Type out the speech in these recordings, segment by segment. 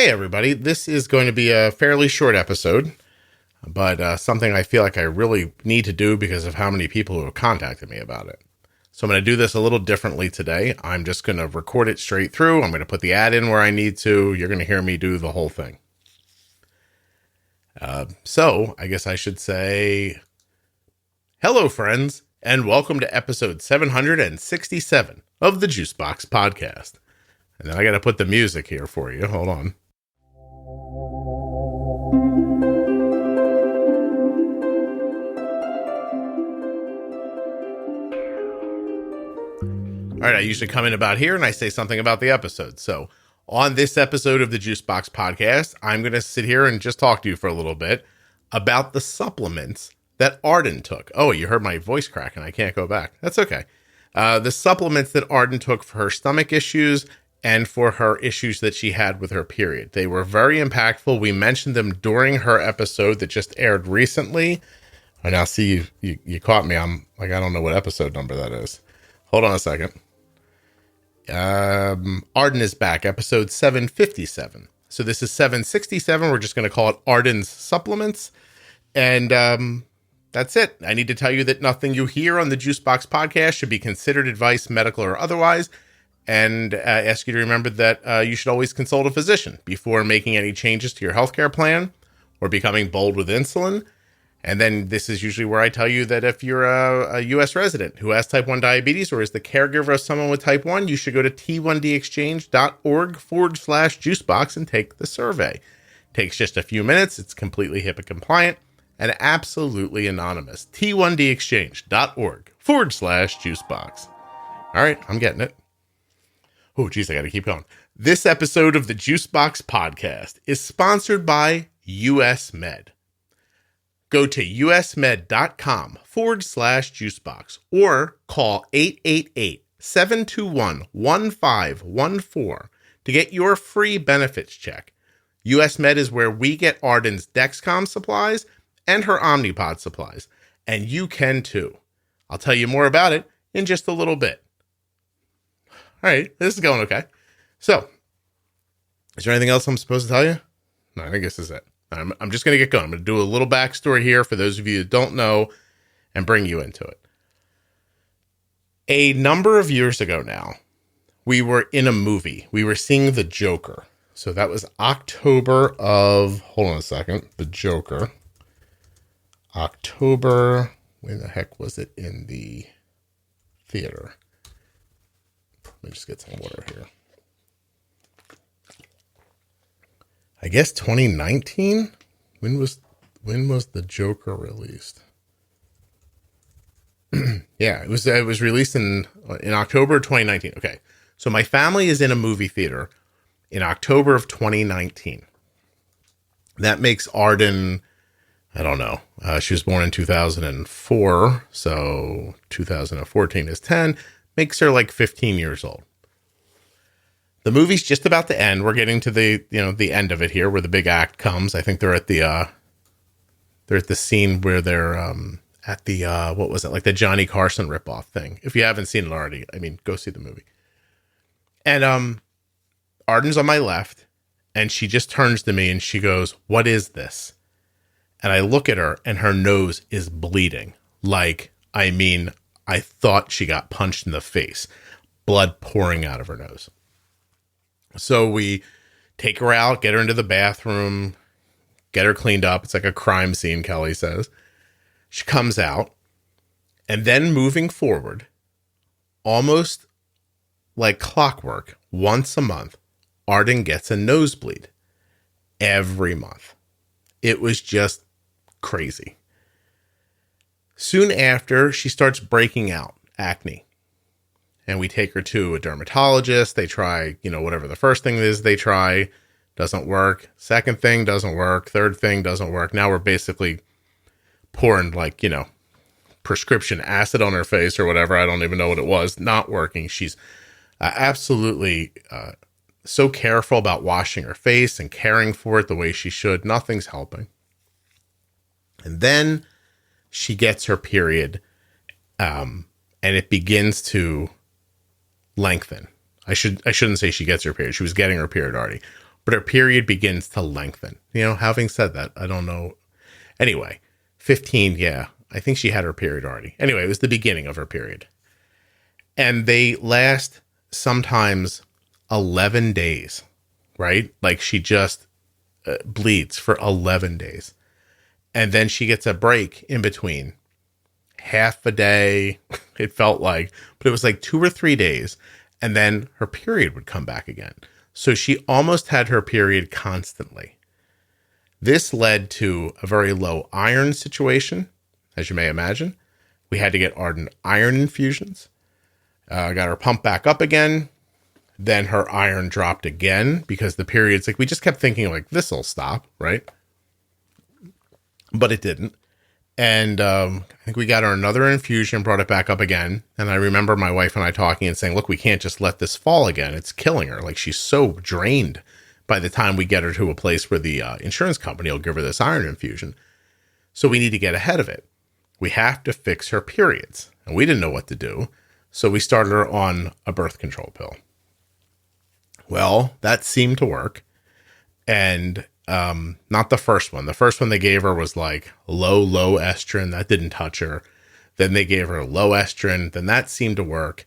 Hey everybody, this is going to be a fairly short episode, but something I feel like I really need to do because of how many people who have contacted me about it. So I'm going to do this a little differently today. I'm just going to record it straight through. I'm going to put the ad in where I need to. You're going to hear me do the whole thing. So I guess I should say, hello friends, and welcome to episode 767 of the Juicebox Podcast. And then I got to put the music here for you. Hold on. All right, I usually come in about here and I say something about the episode. So on this episode of the Juicebox Podcast, I'm going to sit here and just talk to you for a little bit about the supplements that Arden took. Oh, you heard my voice crack and I can't go back. That's okay. The supplements that Arden took for her stomach issues and for her issues that she had with her period. They were very impactful. We mentioned them during her episode that just aired recently. I now see you caught me. I'm like, I don't know what episode number that is. Hold on a second. Arden is back, episode 757. So this is 767. We're just going to call it Arden's Supplements. And that's it. I need to tell you that nothing you hear on the Juicebox Podcast should be considered advice, medical or otherwise. And ask you to remember that you should always consult a physician before making any changes to your healthcare plan or becoming bold with insulin. And then this is usually where I tell you that if you're a U.S. resident who has type 1 diabetes or is the caregiver of someone with type 1, you should go to t1dexchange.org/juicebox and take the survey. It takes just a few minutes. It's completely HIPAA compliant and absolutely anonymous. t1dexchange.org/juicebox. All right, I'm getting it. Oh, geez, I got to keep going. This episode of the Juicebox Podcast is sponsored by US Med. Go to usmed.com/juicebox or call 888-721-1514 to get your free benefits check. US Med is where we get Arden's Dexcom supplies and her Omnipod supplies, and you can too. I'll tell you more about it in just a little bit. All right, this is going okay. So, is there anything else I'm supposed to tell you? No, I think this is it. I'm just going to get going. I'm going to do a little backstory here for those of you that don't know and bring you into it. A number of years ago now, we were in a movie. We were seeing The Joker. So that was October of, hold on a second, The Joker. October, when the heck was it in the theater? Let me just get some water here. I guess 2019. When was The Joker released? Yeah, it was released in October 2019. Okay, so my family is in a movie theater in October of 2019. That makes Arden, I don't know. She was born in 2004, so 2014 is 10. Makes her like 15 years old. The movie's just about to end. We're getting to the end of it here where the big act comes. I think they're at the scene where they're at the what was it? Like the Johnny Carson ripoff thing. If you haven't seen it already, I mean, go see the movie. And Arden's on my left and she just turns to me and she goes, "What is this?" And I look at her and her nose is bleeding. Like, I mean, I thought she got punched in the face. Blood pouring out of her nose. So we take her out, get her into the bathroom, get her cleaned up. It's like a crime scene, Kelly says. She comes out, and then moving forward, almost like clockwork, once a month, Arden gets a nosebleed every month. It was just crazy. Soon after, she starts breaking out acne. And we take her to a dermatologist. They try, whatever the first thing is they try, doesn't work. Second thing doesn't work. Third thing doesn't work. Now we're basically pouring prescription acid on her face or whatever. I don't even know what it was. Not working. She's absolutely so careful about washing her face and caring for it the way she should. Nothing's helping. And then she gets her period and it begins to lengthen. I shouldn't say she gets her period. She was getting her period already. but her period begins to lengthen. Having said that, I don't know. Anyway, 15, yeah, I think she had her period already. Anyway, it was the beginning of her period. And they last sometimes 11 days, right? Like she just bleeds for 11 days. And then she gets a break in between. Half a day, it felt like, but it was like 2 or 3 days. And then her period would come back again. So she almost had her period constantly. This led to a very low iron situation, as you may imagine. We had to get Arden iron infusions. Got her pumped back up again. Then her iron dropped again because the periods, like we just kept thinking like, this will stop, right? But it didn't. And I think we got her another infusion, brought it back up again. And I remember my wife and I talking and saying, look, we can't just let this fall again. It's killing her. Like she's so drained by the time we get her to a place where the insurance company will give her this iron infusion. So we need to get ahead of it. We have to fix her periods. And we didn't know what to do. So we started her on a birth control pill. Well, that seemed to work. And not the first one. The first one they gave her was like low estrogen. That didn't touch her. Then they gave her low estrogen. Then that seemed to work.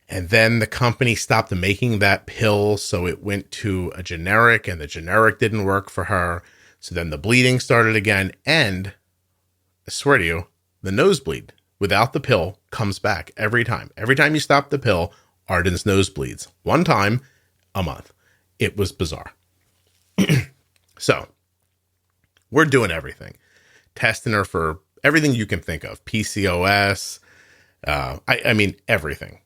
And then the company stopped making that pill. So it went to a generic and the generic didn't work for her. So then the bleeding started again. And I swear to you, the nosebleed without the pill comes back every time. Every time you stop the pill, Arden's nose bleeds. One time a month. It was bizarre. So we're doing everything, testing her for everything you can think of. PCOS. I mean, everything.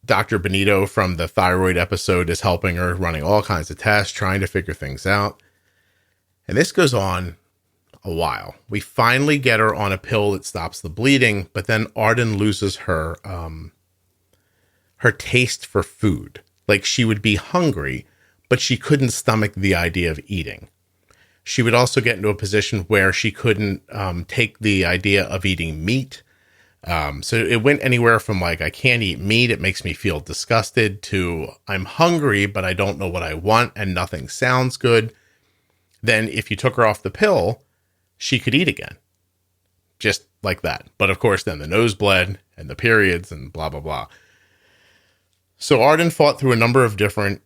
Dr. Benito from the thyroid episode is helping her, running all kinds of tests, trying to figure things out. And this goes on a while. We finally get her on a pill that stops the bleeding, but then Arden loses her taste for food. Like she would be hungry, but she couldn't stomach the idea of eating. She would also get into a position where she couldn't take the idea of eating meat. So it went anywhere from like, I can't eat meat, it makes me feel disgusted, to I'm hungry, but I don't know what I want and nothing sounds good. Then if you took her off the pill, she could eat again. Just like that. But of course, then the nose bled and the periods and blah, blah, blah. So Arden fought through a number of different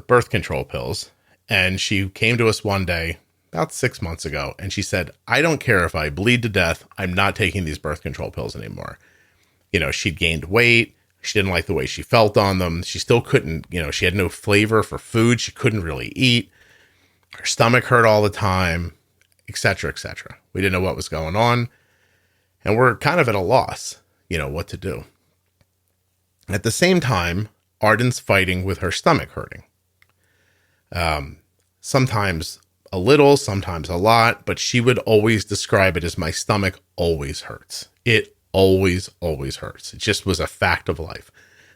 birth control pills. And she came to us one day about 6 months ago. And she said, I don't care if I bleed to death. I'm not taking these birth control pills anymore. She'd gained weight. She didn't like the way she felt on them. She still couldn't, she had no flavor for food. She couldn't really eat. Her stomach hurt all the time, et cetera, et cetera. We didn't know what was going on. And we're kind of at a loss, what to do. At the same time, Arden's fighting with her stomach hurting. Sometimes a little, sometimes a lot, but she would always describe it as my stomach always hurts. It always hurts. It just was a fact of life.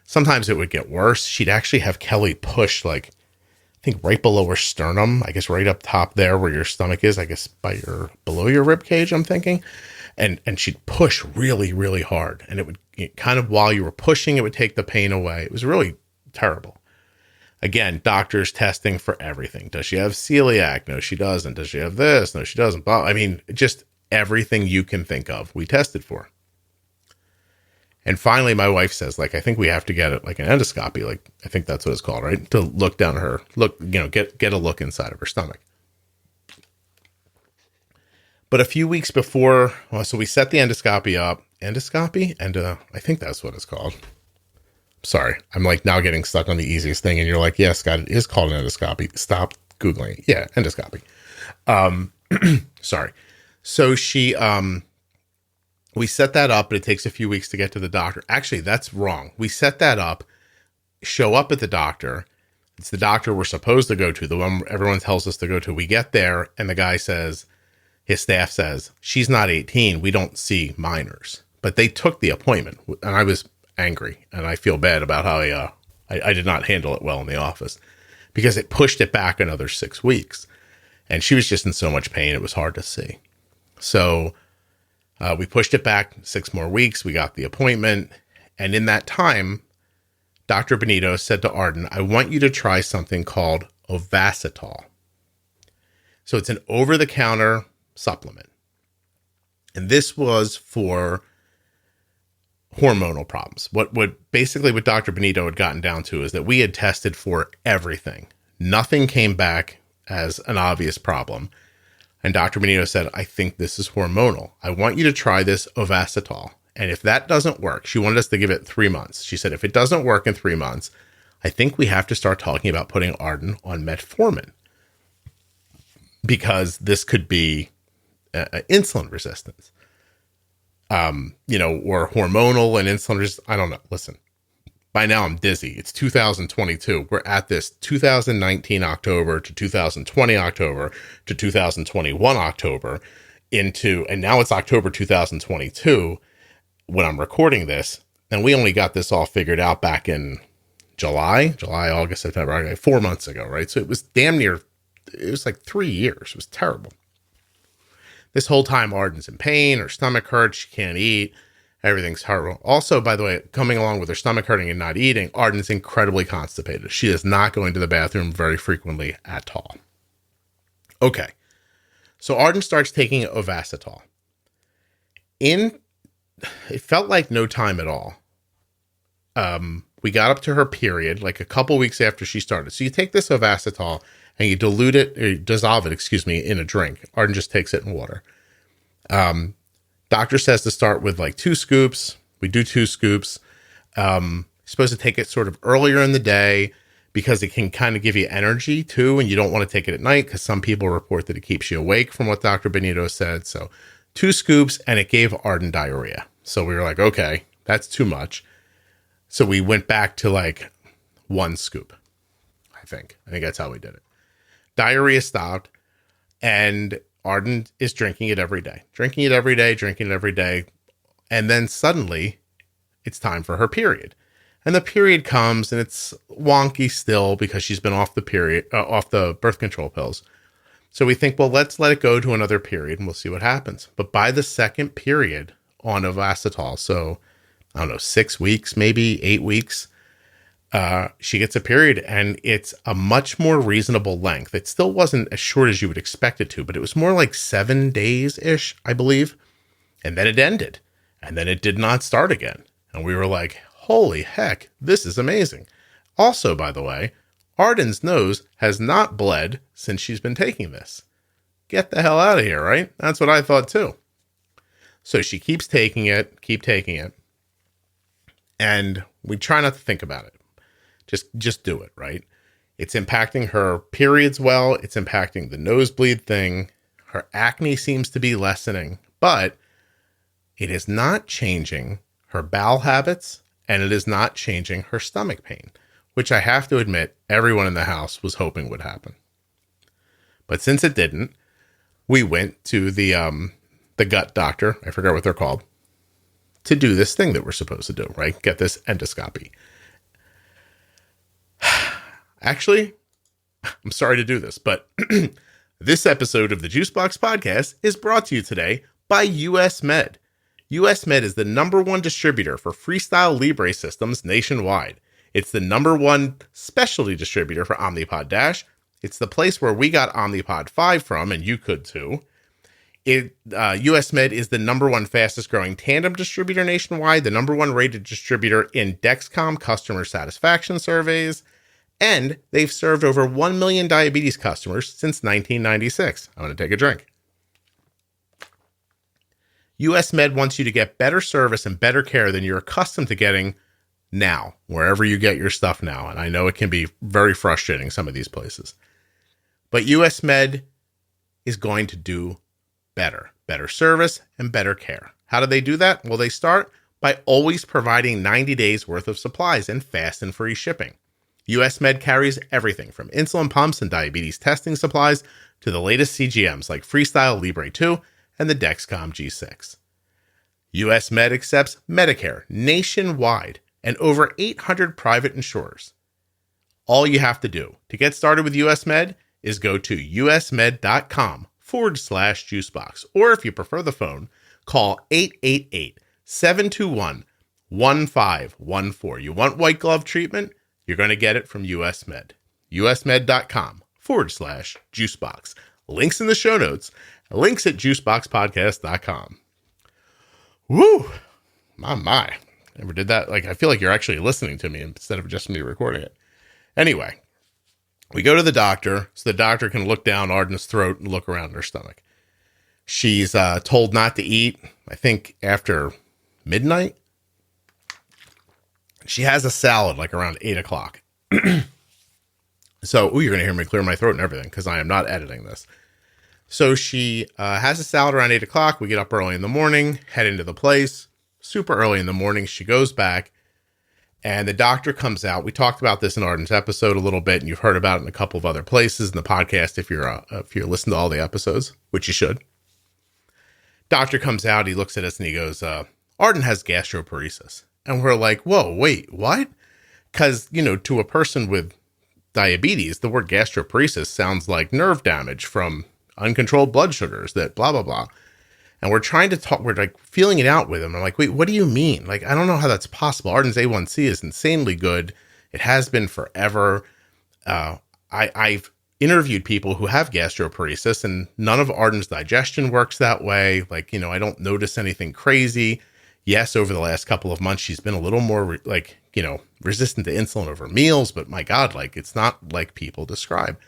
Sometimes it would get worse. She'd actually have Kelly push I think right below her sternum, I guess right up top there where your stomach is, I guess below your rib cage, I'm thinking. And she'd push really, really hard. And it would kind of, while you were pushing, it would take the pain away. It was really terrible. Again, doctors testing for everything. Does she have celiac? No, she doesn't. Does she have this? No, she doesn't. I mean, just everything you can think of, we tested for. And finally, my wife says, I think we have to get it like an endoscopy. I think that's what it's called, right? To look down her, get a look inside of her stomach. But a few weeks before, so we set the endoscopy up. Endoscopy? I think that's what it's called. Sorry, I'm now getting stuck on the easiest thing. And you're like, yeah, Scott, it is called an endoscopy. Stop Googling it. Yeah, endoscopy. Sorry. So we set that up, but it takes a few weeks to get to the doctor. Actually, that's wrong. We set that up, show up at the doctor. It's the doctor we're supposed to go to, the one everyone tells us to go to. We get there, and the guy says, his staff says, she's not 18. We don't see minors. But they took the appointment, and I was angry, and I feel bad about how I did not handle it well in the office because it pushed it back another 6 weeks. And she was just in so much pain, it was hard to see. So we pushed it back 6 more weeks. We got the appointment. And in that time, Dr. Benito said to Arden, I want you to try something called Ovacitol. So it's an over-the-counter supplement. And this was for hormonal problems. What Dr. Benito had gotten down to is that we had tested for everything. Nothing came back as an obvious problem. And Dr. Benito said, I think this is hormonal. I want you to try this Ovacitol. And if that doesn't work, she wanted us to give it 3 months. She said, if it doesn't work in 3 months, I think we have to start talking about putting Arden on metformin, because this could be insulin resistance, or hormonal and insulin resistance. I don't know. Listen, by now I'm dizzy. It's 2022. We're at this 2019 October to 2020 October to 2021 October and now it's October 2022 when I'm recording this. And we only got this all figured out back in July, August, September, 4 months ago, right? So it was it was like 3 years. It was terrible. This whole time, Arden's in pain, her stomach hurts, she can't eat, everything's horrible. Also, by the way, coming along with her stomach hurting and not eating, Arden's incredibly constipated. She is not going to the bathroom very frequently at all. Okay, so Arden starts taking Ovacitol. It felt like no time at all. We got up to her period like a couple weeks after she started. So you take this Ovacitol and you dissolve it, in a drink. Arden just takes it in water. Doctor says to start with like 2 scoops. We do 2 scoops. Supposed to take it sort of earlier in the day because it can kind of give you energy too. And you don't want to take it at night because some people report that it keeps you awake from what Dr. Benito said. So 2 scoops, and it gave Arden diarrhea. So we were like, okay, that's too much. So we went back to like 1 scoop, I think that's how we did it. Diarrhea stopped, and Arden is drinking it every day. And then suddenly it's time for her period. And the period comes and it's wonky still because she's been off the birth control pills. So we think, well, let's let it go to another period and we'll see what happens. But by the second period on Ovacitol, so I don't know, 6 weeks, maybe 8 weeks, she gets a period, and it's a much more reasonable length. It still wasn't as short as you would expect it to, but it was more like 7 days-ish, I believe. And then it ended, and then it did not start again. And we were like, holy heck, this is amazing. Also, by the way, Arden's nose has not bled since she's been taking this. Get the hell out of here, right? That's what I thought too. So she keep taking it. And we try not to think about it. Just do it, right? It's impacting her periods well. It's impacting the nosebleed thing. Her acne seems to be lessening, but it is not changing her bowel habits, and it is not changing her stomach pain, which I have to admit everyone in the house was hoping would happen. But since it didn't, we went to the gut doctor, I forgot what they're called, to do this thing that we're supposed to do, right? Get this endoscopy. Actually, I'm sorry to do this, but this episode of the Juicebox Podcast is brought to you today by US Med. US Med is the #1 distributor for Freestyle Libre systems nationwide. It's the #1 specialty distributor for Omnipod DASH. It's the place where we got Omnipod 5 from, and you could too. US Med is the #1 fastest growing tandem distributor nationwide, the #1 rated distributor in Dexcom customer satisfaction surveys, and they've served over 1 million diabetes customers since 1996. I'm going to take a drink. US Med wants you to get better service and better care than you're accustomed to getting now, wherever you get your stuff now. And I know it can be very frustrating, some of these places. But US Med is going to do better service and better care. How do they do that? Well, they start by always providing 90 days worth of supplies and fast and free shipping. US Med carries everything from insulin pumps and diabetes testing supplies to the latest CGMs like Freestyle Libre 2 and the Dexcom G6. US Med accepts Medicare nationwide and over 800 private insurers. All you have to do to get started with US Med is go to usmed.com/juicebox. Or if you prefer the phone, call 888-721-1717 1514. You want white glove treatment? You're going to get it from US Med. usmed.com/juicebox. Links in the show notes. Links at juiceboxpodcast.com. Woo! My. Never did that. Like, I feel like you're actually listening to me instead of just me recording it. Anyway, we go to the doctor so the doctor can look down Arden's throat and look around her stomach. She's told not to eat, I think, after midnight. She has a salad like around 8 o'clock. So, you're going to hear me clear my throat and everything because I am not editing this. So she has a salad around 8 o'clock. We get up early in the morning, head into the place. Super early in the morning, she goes back and the doctor comes out. We talked about this in Arden's episode a little bit, and you've heard about it in a couple of other places in the podcast if you're listening to all the episodes, which you should. Doctor comes out, he looks at us and he goes, Arden has gastroparesis. And we're like, whoa, wait, what? Because, to a person with diabetes, the word gastroparesis sounds like nerve damage from uncontrolled blood sugars, that blah, blah, blah. And we're trying to talk, we're like feeling it out with him. I'm like, wait, what do you mean? Like, I don't know how that's possible. Arden's A1C is insanely good. It has been forever. I've interviewed people who have gastroparesis and none of Arden's digestion works that way. Like, I don't notice anything crazy. Yes, over the last couple of months, she's been a little more resistant to insulin over meals, but my God, like, it's not like people describe.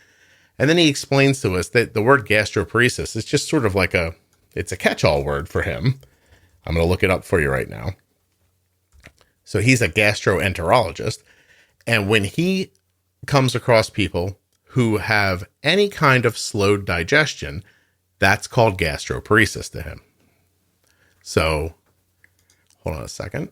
And then he explains to us that the word gastroparesis is just sort of like it's a catch-all word for him. I'm going to look it up for you right now. So he's a gastroenterologist. And when he comes across people who have any kind of slowed digestion, that's called gastroparesis to him. So hold on a second.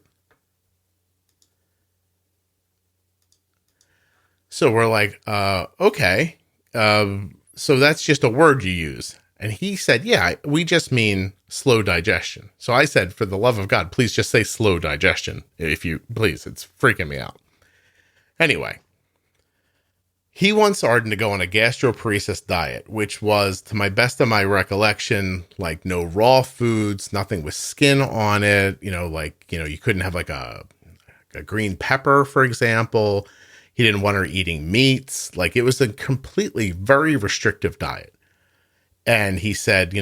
So we're like, okay. So that's just a word you use. And he said, yeah, we just mean slow digestion. So I said, for the love of God, please just say slow digestion. If you please, it's freaking me out. Anyway, he wants Arden to go on a gastroparesis diet, which was, to my best of my recollection, like no raw foods, nothing with skin on it. You couldn't have like a green pepper, for example. He didn't want her eating meats. Like, it was a completely very restrictive diet. And he said,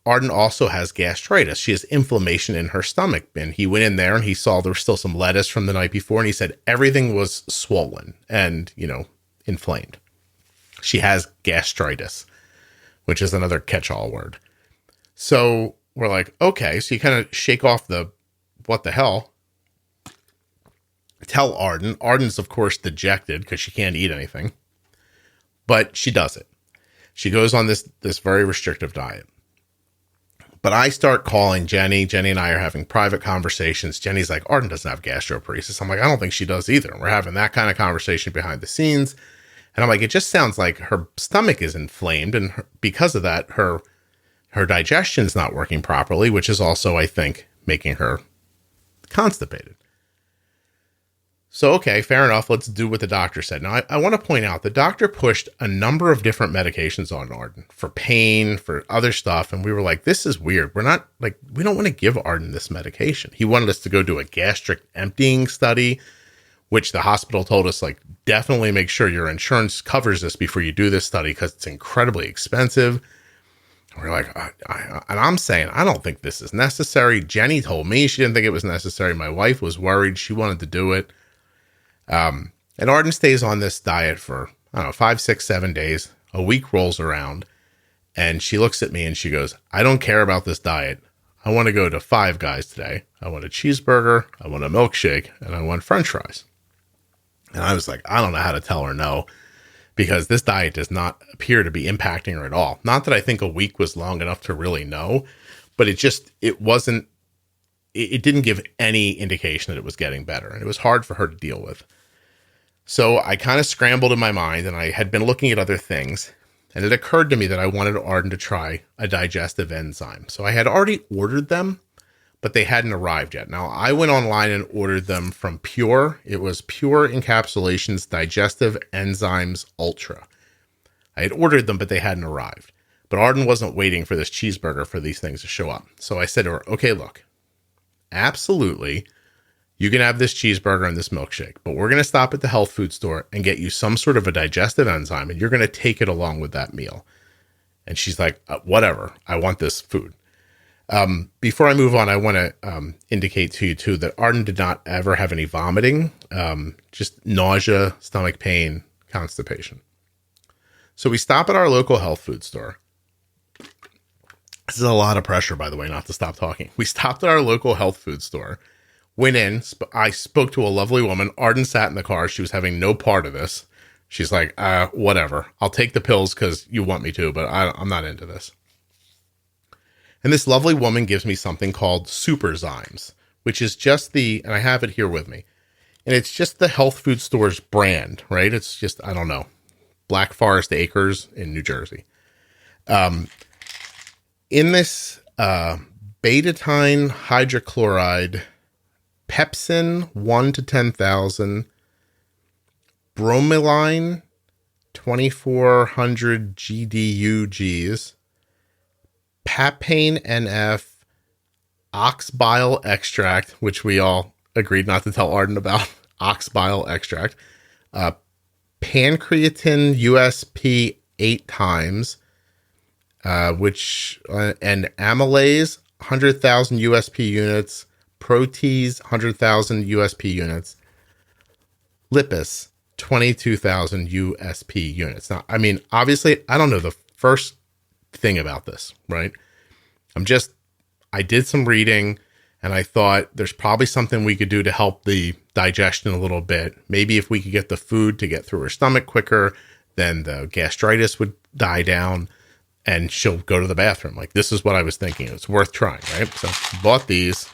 Arden also has gastritis. She has inflammation in her stomach. And he went in there and he saw there was still some lettuce from the night before. And he said everything was swollen and, inflamed. She has gastritis, which is another catch-all word. So we're like, okay. So you kind of shake off the, what the hell? Tell Arden. Arden's, of course, dejected because she can't eat anything. But she does it. She goes on this very restrictive diet. But I start calling Jenny. Jenny and I are having private conversations. Jenny's like, Arden doesn't have gastroparesis. I'm like, I don't think she does either. And we're having that kind of conversation behind the scenes. And I'm like, it just sounds like her stomach is inflamed. And because of that, her digestion's not working properly, which is also, I think, making her constipated. So, okay, fair enough. Let's do what the doctor said. Now, I want to point out the doctor pushed a number of different medications on Arden for pain, for other stuff. And we were like, this is weird. We don't want to give Arden this medication. He wanted us to go do a gastric emptying study, which the hospital told us, like, definitely make sure your insurance covers this before you do this study because it's incredibly expensive. We're like, and I'm saying, I don't think this is necessary. Jenny told me she didn't think it was necessary. My wife was worried. She wanted to do it. And Arden stays on this diet for, 5, 6, 7 days. A week rolls around and she looks at me and she goes, I don't care about this diet. I want to go to Five Guys today. I want a cheeseburger. I want a milkshake and I want French fries. And I was like, I don't know how to tell her no, because this diet does not appear to be impacting her at all. Not that I think a week was long enough to really know, but it didn't give any indication that it was getting better. And it was hard for her to deal with. So I kind of scrambled in my mind and I had been looking at other things, and it occurred to me that I wanted Arden to try a digestive enzyme. So I had already ordered them, but they hadn't arrived yet. Now I went online and ordered them from Pure. It was Pure Encapsulations Digestive Enzymes Ultra. I had ordered them, but they hadn't arrived. But Arden wasn't waiting for this cheeseburger for these things to show up. So I said to her, okay, look, absolutely, You can have this cheeseburger and this milkshake, but we're going to stop at the health food store and get you some sort of a digestive enzyme, and you're going to take it along with that meal. And she's like, whatever, I want this food. Before I move on, I want to indicate to you too that Arden did not ever have any vomiting, just nausea, stomach pain, constipation. So we stop at our local health food store. This is a lot of pressure, by the way, not to stop talking. We stopped at our local health food store, went in. I spoke to a lovely woman. Arden sat in the car. She was having no part of this. She's like, whatever. I'll take the pills because you want me to, but I'm not into this. And this lovely woman gives me something called Superzymes, which is just and I have it here with me, and it's just the health food store's brand, right? It's just, I don't know, Black Forest Acres in New Jersey. In this betaine hydrochloride, pepsin 1 to 10,000, bromelain 2400 GDUGs, papain NF, ox bile extract, which we all agreed not to tell Arden about, ox bile extract, pancreatin USP 8 times, and amylase 100,000 USP units, protease 100,000 USP units, lipase 22,000 USP units. Now, I mean, obviously, I don't know the first thing about this, right? I did some reading and I thought there's probably something we could do to help the digestion a little bit. Maybe if we could get the food to get through her stomach quicker, then the gastritis would die down and she'll go to the bathroom. Like, this is what I was thinking. It's worth trying, right? So bought these,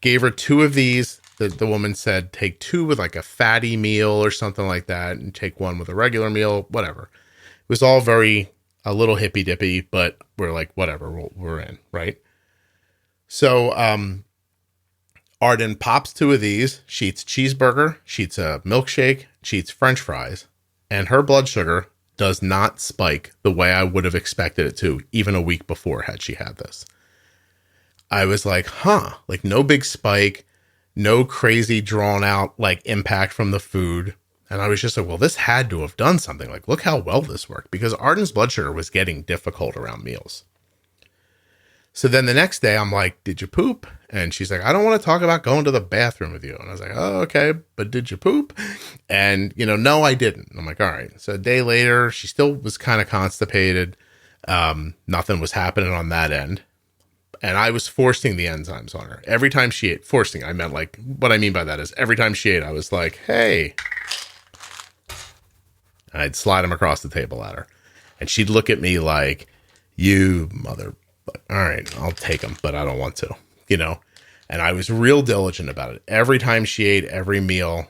gave her 2 of these. The woman said, take 2 with like a fatty meal or something like that, and take 1 with a regular meal, whatever. It was all a little hippy dippy, but we're like, whatever, we're in, right? So, Arden pops 2 of these. She eats cheeseburger, she eats a milkshake, she eats French fries, and her blood sugar does not spike the way I would have expected it to, even a week before had she had this. I was like, like no big spike, no crazy drawn out like impact from the food. And I was just like, well, this had to have done something. Like, look how well this worked, because Arden's blood sugar was getting difficult around meals. So then the next day I'm like, did you poop? And she's like, I don't want to talk about going to the bathroom with you. And I was like, oh, okay, but did you poop? And, no, I didn't. I'm like, all right. So a day later, she still was kind of constipated. Nothing was happening on that end. And I was forcing the enzymes on her. Every time she ate, forcing, I meant like, what I mean by that is every time she ate, I was like, hey. And I'd slide them across the table at her. And she'd look at me like, you mother, all right, I'll take them, but I don't want to, And I was real diligent about it. Every time she ate, every meal,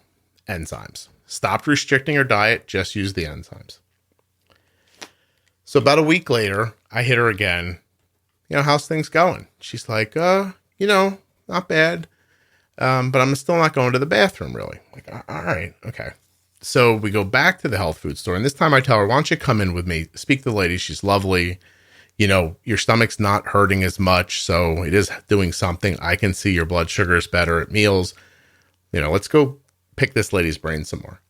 enzymes. Stopped restricting her diet, just used the enzymes. So about a week later, I hit her again. How's things going? She's like, not bad. But I'm still not going to the bathroom, really. Like, all right, okay. So we go back to the health food store. And this time I tell her, why don't you come in with me? Speak to the lady. She's lovely. Your stomach's not hurting as much. So it is doing something. I can see your blood sugar is better at meals. Let's go pick this lady's brain some more.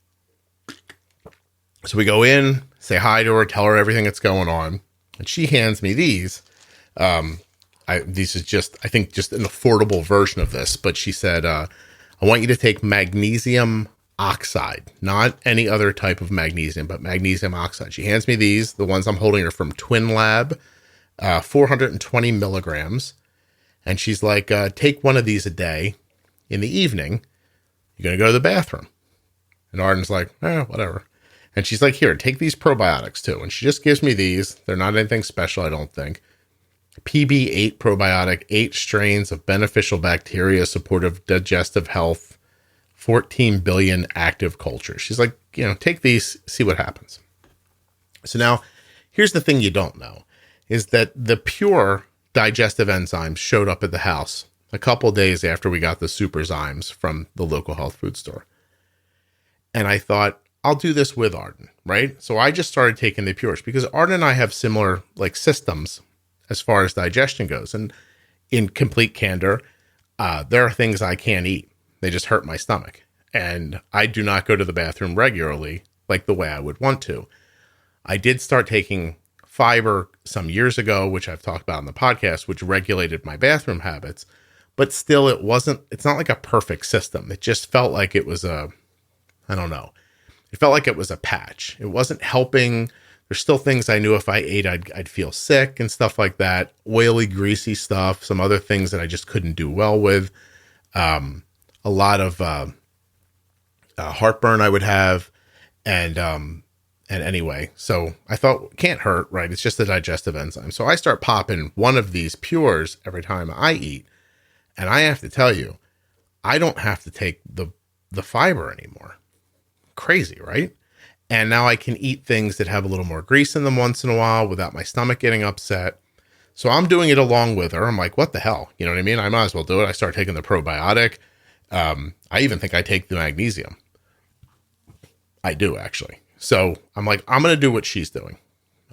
So we go in, say hi to her, tell her everything that's going on. And she hands me these. These is just an affordable version of this, but she said, I want you to take Magnesium Oxide, not any other type of magnesium, but Magnesium Oxide. She hands me these, the ones I'm holding are from Twin Lab, 420 milligrams. And she's like, take 1 of these a day. In the evening, you're going to go to the bathroom. And Arden's like, whatever. And she's like, here, take these probiotics too. And she just gives me these. They're not anything special, I don't think. PB8 probiotic, 8 strains of beneficial bacteria, supportive digestive health, 14 billion active cultures. She's like, take these, see what happens. So now, here's the thing you don't know, is that the pure digestive enzymes showed up at the house a couple of days after we got the Superzymes from the local health food store. And I thought, I'll do this with Arden, right? So I just started taking the pures because Arden and I have similar systems as far as digestion goes. And in complete candor, there are things I can't eat. They just hurt my stomach. And I do not go to the bathroom regularly like the way I would want to. I did start taking fiber some years ago, which I've talked about in the podcast, which regulated my bathroom habits. But still, it's not like a perfect system. It just felt like it was I don't know. It felt like it was a patch. It wasn't helping. There's still things I knew if I ate, I'd feel sick and stuff like that. Oily, greasy stuff. Some other things that I just couldn't do well with. A lot of heartburn I would have. And anyway, so I thought, can't hurt, right? It's just a digestive enzyme. So I start popping one of these Pures every time I eat. And I have to tell you, I don't have to take the fiber anymore. Crazy, right? And now I can eat things that have a little more grease in them once in a while without my stomach getting upset. So I'm doing it along with her. I'm like, what the hell? You know what I mean? I might as well do it. I start taking the probiotic. I even think I take the magnesium. I do, actually. So I'm like, I'm going to do what she's doing.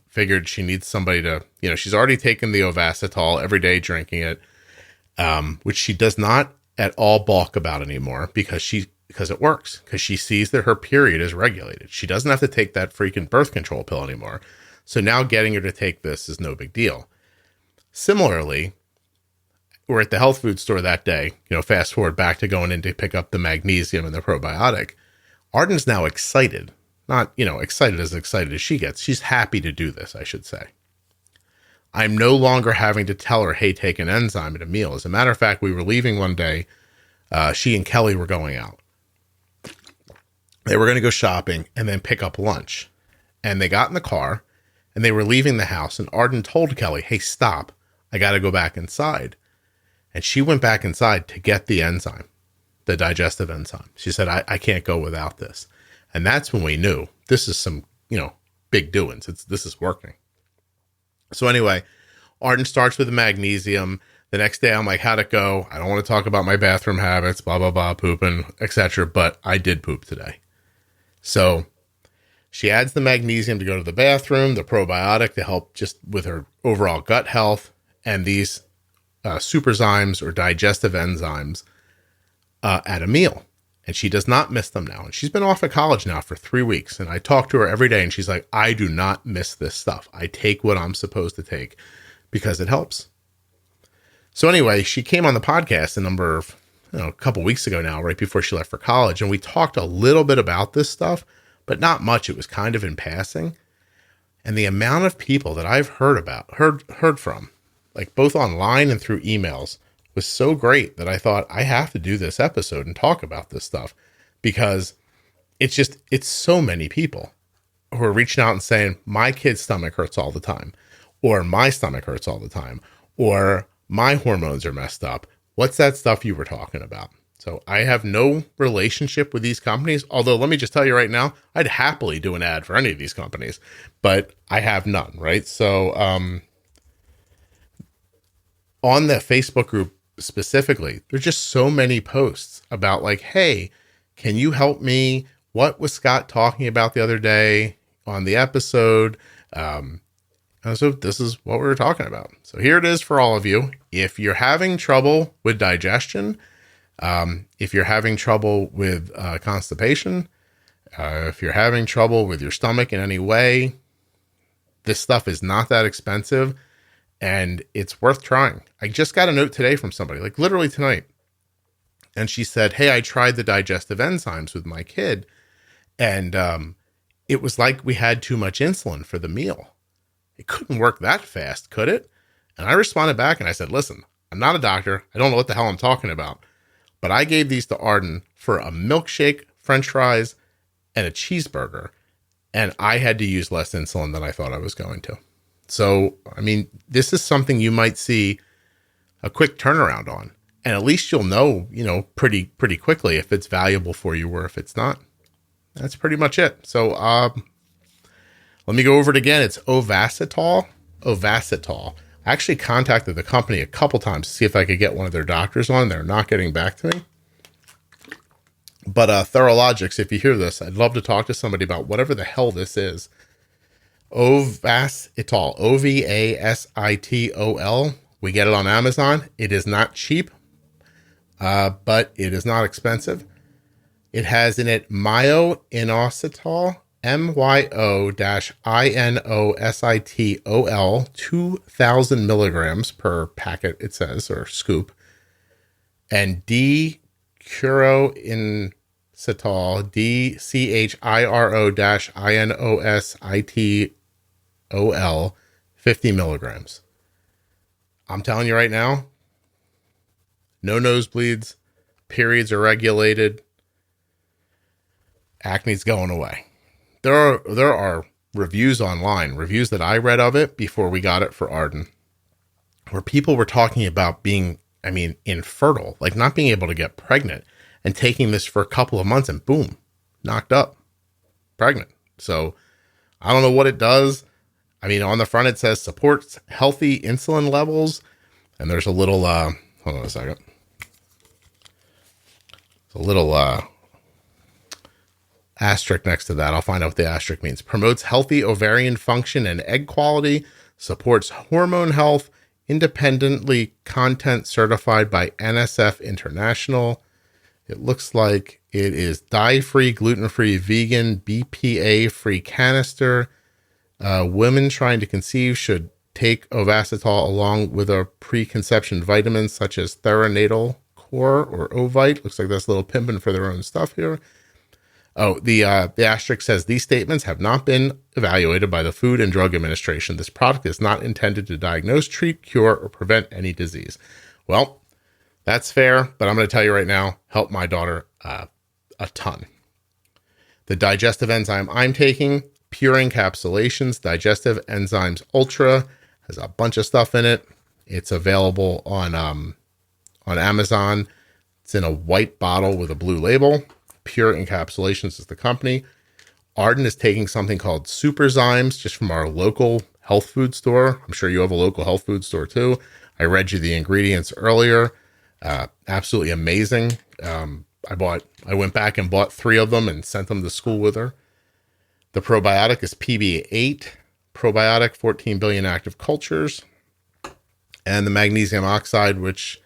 Figured she needs somebody to, she's already taken the Ovacitol every day, drinking it. Which she does not at all balk about anymore because it works, because she sees that her period is regulated. She doesn't have to take that freaking birth control pill anymore. So now getting her to take this is no big deal. Similarly, we're at the health food store that day, fast forward back to going in to pick up the magnesium and the probiotic. Arden's now excited, not, excited as she gets. She's happy to do this, I should say. I'm no longer having to tell her, hey, take an enzyme at a meal. As a matter of fact, we were leaving one day. She and Kelly were going out. They were going to go shopping and then pick up lunch. And they got in the car and they were leaving the house. And Arden told Kelly, hey, stop. I got to go back inside. And she went back inside to get the enzyme, the digestive enzyme. She said, I can't go without this. And that's when we knew this is some, big doings. This is working. So anyway, Arden starts with the magnesium. The next day I'm like, how'd it go? I don't want to talk about my bathroom habits, blah, blah, blah, pooping, etc. But I did poop today. So she adds the magnesium to go to the bathroom, the probiotic to help just with her overall gut health, and these Superzymes or digestive enzymes at a meal. And she does not miss them now. And she's been off at college now for 3 weeks. And I talk to her every day and she's like, I do not miss this stuff. I take what I'm supposed to take because it helps. So anyway, she came on the podcast a couple weeks ago now, right before she left for college. And we talked a little bit about this stuff, but not much. It was kind of in passing. And the amount of people that I've heard from, like both online and through emails, was so great that I thought I have to do this episode and talk about this stuff, because it's so many people who are reaching out and saying, my kid's stomach hurts all the time, or my stomach hurts all the time, or my hormones are messed up. What's that stuff you were talking about? So I have no relationship with these companies, although let me just tell you right now, I'd happily do an ad for any of these companies, but I have none, right? So on the Facebook group specifically, there's just so many posts about like, hey, can you help me? What was Scott talking about the other day on the episode? And so this is what we were talking about. So here it is for all of you. If you're having trouble with digestion, if you're having trouble with constipation, if you're having trouble with your stomach in any way, this stuff is not that expensive. And it's worth trying. I just got a note today from somebody, like literally tonight. And she said, hey, I tried the digestive enzymes with my kid. And it was like we had too much insulin for the meal. It couldn't work that fast, could it? And I responded back and I said, listen, I'm not a doctor. I don't know what the hell I'm talking about. But I gave these to Arden for a milkshake, French fries, and a cheeseburger. And I had to use less insulin than I thought I was going to. So, I mean, this is something you might see a quick turnaround on, and at least you'll know, pretty quickly if it's valuable for you or if it's not. That's pretty much it. So, let me go over it again. It's Ovacitol. I actually contacted the company a couple times to see if I could get one of their doctors on. They're not getting back to me. But Therologics, if you hear this, I'd love to talk to somebody about whatever the hell this is. Ovacitol, Ovasitol. We get it on Amazon. It is not cheap. but it is not expensive. It has in it myo-inositol, myo-inositol, 2,000 milligrams per packet, it says, or scoop, and D-chiro-inositol, DCHIRO-inositol, 50 milligrams. I'm telling you right now, no nosebleeds, periods are regulated, acne's going away. There are reviews online, reviews that I read of it before we got it for Arden, where people were talking about being, infertile, like not being able to get pregnant, and taking this for a couple of months and boom, knocked up, pregnant. So I don't know what it does. On the front it says supports healthy insulin levels, and there's a little, hold on a second. It's a little asterisk next to that. I'll find out what the asterisk means. Promotes healthy ovarian function and egg quality, supports hormone health, independently content certified by NSF International. It looks like it is dye-free, gluten-free, vegan, BPA-free canister. Women trying to conceive should take Ovacitol along with a preconception vitamins such as Theranetal Core or Ovite. Looks like that's a little pimping for their own stuff here. Oh, the asterisk says these statements have not been evaluated by the Food and Drug Administration. This product is not intended to diagnose, treat, cure, or prevent any disease. Well, that's fair, but I'm going to tell you right now, help my daughter a ton. The digestive enzyme I'm taking, pure encapsulations, Digestive Enzymes Ultra, has a bunch of stuff in it. It's available on Amazon. It's in a white bottle with a blue label. Pure Encapsulations is the company. Arden is taking something called Superzymes, just from our local health food store. I'm sure you have a local health food store too. I read you the ingredients earlier. Absolutely amazing. I went back and bought 3 of them and sent them to school with her. The probiotic is PB8 probiotic, 14 billion active cultures. And the magnesium oxide, which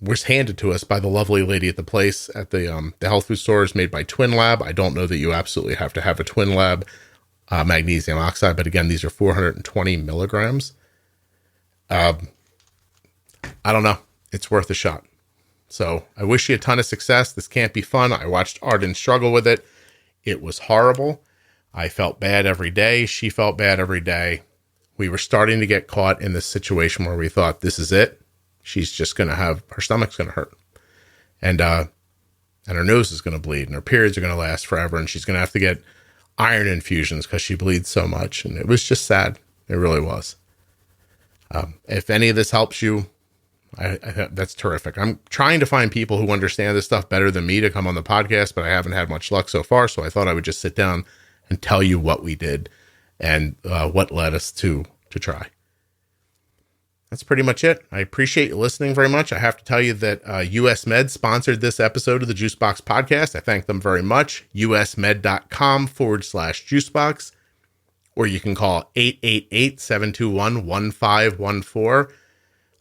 was handed to us by the lovely lady at the place at the health food store, is made by Twin Lab. I don't know that you absolutely have to have a Twin Lab magnesium oxide, but again, these are 420 milligrams. I don't know. It's worth a shot. So I wish you a ton of success. This can't be fun. I watched Arden struggle with it. It was horrible. I felt bad every day. She felt bad every day. We were starting to get caught in this situation where we thought, this is it. She's just going to have, her stomach's going to hurt. And her nose is going to bleed, and her periods are going to last forever. And she's going to have to get iron infusions because she bleeds so much. And it was just sad. It really was. If any of this helps you, I that's terrific. I'm trying to find people who understand this stuff better than me to come on the podcast, but I haven't had much luck so far. So I thought I would just sit down and tell you what we did and what led us to try. That's pretty much it. I appreciate you listening very much. I have to tell you that US Med sponsored this episode of the Juicebox Podcast. I thank them very much. usmed.com/juicebox, or you can call 888-721-1514.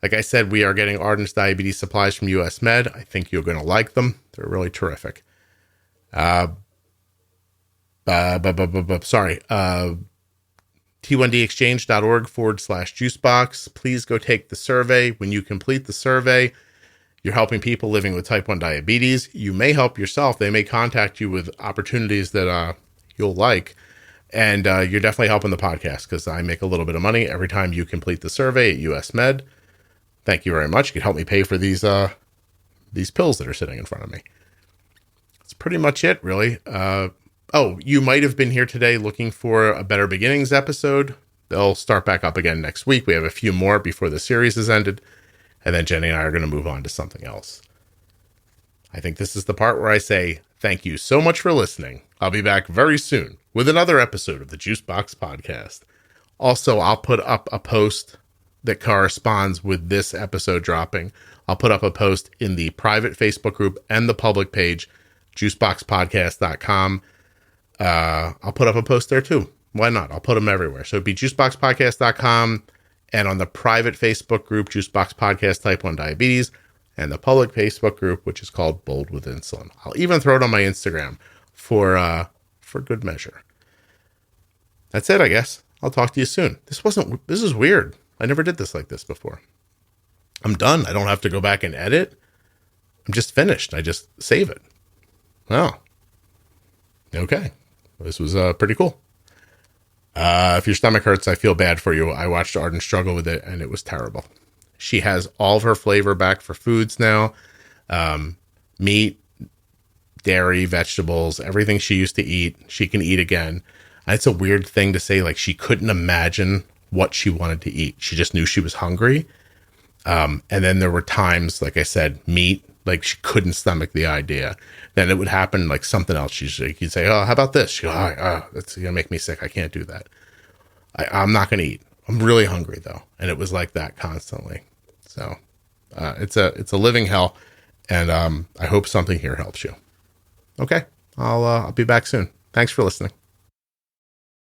Like I said, we are getting Arden's diabetes supplies from US Med. I think you're going to like them. They're really terrific. T1dexchange.org/juicebox. Please go take the survey. When you complete the survey, you're helping people living with type 1 diabetes. You may help yourself. They may contact you with opportunities that you'll like. And you're definitely helping the podcast because I make a little bit of money every time you complete the survey at US Med. Thank you very much. You can help me pay for these pills that are sitting in front of me. That's pretty much it, really. You might have been here today looking for a Better Beginnings episode. They'll start back up again next week. We have a few more before the series is ended. And then Jenny and I are going to move on to something else. I think this is the part where I say, thank you so much for listening. I'll be back very soon with another episode of the Juicebox Podcast. Also, I'll put up a post that corresponds with this episode dropping. I'll put up a post in the private Facebook group and the public page, juiceboxpodcast.com. I'll put up a post there too. Why not? I'll put them everywhere. So it'd be juiceboxpodcast.com, and on the private Facebook group, Juicebox Podcast Type 1 Diabetes, and the public Facebook group, which is called Bold with Insulin. I'll even throw it on my Instagram for good measure. That's it, I guess. I'll talk to you soon. This is weird. I never did this like this before. I'm done. I don't have to go back and edit. I'm just finished. I just save it. Wow. Okay. This was pretty cool. If your stomach hurts, I feel bad for you. I watched Arden struggle with it, and it was terrible. She has all of her flavor back for foods now. Meat, dairy, vegetables, everything she used to eat, she can eat again. And it's a weird thing to say, like she couldn't imagine what she wanted to eat. She just knew she was hungry. And then there were times, like I said, meat, like she couldn't stomach the idea. Then it would happen like something else. You'd say, oh, how about this? She'd go, that's going to make me sick. I can't do that. I'm not going to eat. I'm really hungry though. And it was like that constantly. So, it's a living hell. And, I hope something here helps you. Okay. I'll be back soon. Thanks for listening.